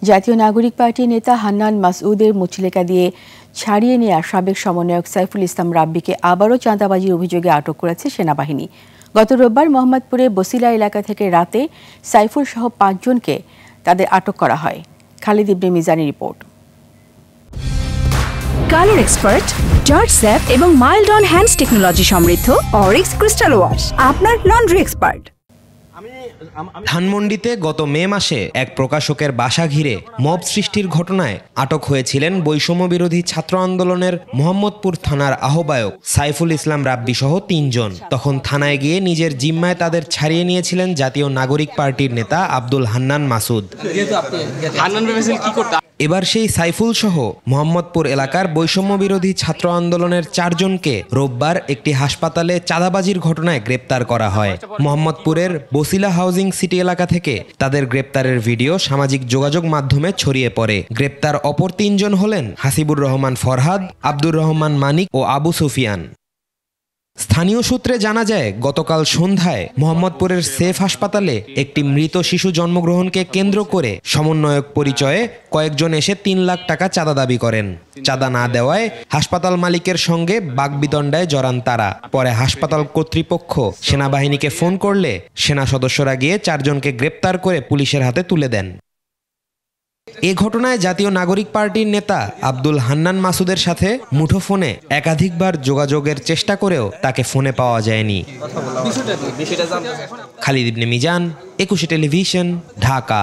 জাতীয় নাগরিক পার্টির নেতা হান্নান মাসউদের মুচলেকা দিয়ে ছাড়িয়ে নেওয়া সাবেক সমন্বয়ক সাইফুল ইসলাম রাব্বিকে আবারও চাঁদাবাজির অভিযোগে আটক করেছে সেনাবাহিনী। গত রোববার মোহাম্মদপুরে বসিলা এলাকা থেকে রাতে সাইফুল সহ ৫ জনকে তাদের আটক করা হয়। খালিদ ইবনে মিজানের report. Colour expert, George sap এবং মাইল্ড অন হ্যান্ডস টেকনোলজি সমৃদ্ধ অরিক্স ক্রিস্টাল ওয়াশ আপনার লন্ড্রি এক্সপার্ট। ধানমন্ডিতে গত মে মাসে এক প্রকাশকের বাসা ঘিরে মব সৃষ্টির ঘটনায় আটক হয়েছিলেন বৈষম্য বিরোধী ছাত্র আন্দোলনের মোহাম্মদপুর থানার আহ্বায়ক সাইফুল ইসলাম রাব্বি সহ ৩ জন। তখন থানায় গিয়ে নিজের জিম্মায় তাদের ছাড়িয়ে নিয়েছিলেন জাতীয় নাগরিক পার্টির নেতা আব্দুল হান্নান মাসুদ। এবার সেই সাইফুল সহ মোহাম্মদপুর এলাকার বৈষম্য বিরোধী ছাত্র আন্দোলনের ৪ জনকে রোববার একটি হাসপাতালে চাঁদাবাজির ঘটনায় গ্রেপ্তার করা হয়। মোহাম্মদপুরের বসিলা হাউজিং সিটি এলাকা থেকে তাদের গ্রেপ্তারের ভিডিও সামাজিক যোগাযোগ মাধ্যমে ছড়িয়ে পড়ে। গ্রেপ্তার অপর ৩ জন হলেন হাসিবুর রহমান ফরহাদ, আব্দুর রহমান মানিক ও আবু সুফিয়ান। স্থানীয় সূত্রে জানা যায়, গতকাল সন্ধ্যায় মোহাম্মদপুরের সেফ হাসপাতালে একটি মৃত শিশু জন্মগ্রহণকে কেন্দ্র করে সমন্বয়ক পরিচয়ে কয়েকজন এসে ৩ লাখ টাকা চাঁদা দাবি করেন। চাঁদা না দেওয়ায় হাসপাতাল মালিকের সঙ্গে বাগবিতণ্ডায় জড়ান তারা। পরে হাসপাতাল কর্তৃপক্ষ সেনাবাহিনীকে ফোন করলে সেনা সদস্যরা গিয়ে ৪ জনকে গ্রেপ্তার করে পুলিশের হাতে তুলে দেন। এ ঘটনায় জাতীয় নাগরিক পার্টির নেতা আব্দুল হান্নান মাসুদের সাথে মুঠোফোনে একাধিকবার যোগাযোগের চেষ্টা করেও তাকে ফোনে পাওয়া যায়নি। খালিদ ইবনে মিজান, ২১ টেলিভিশন, ঢাকা।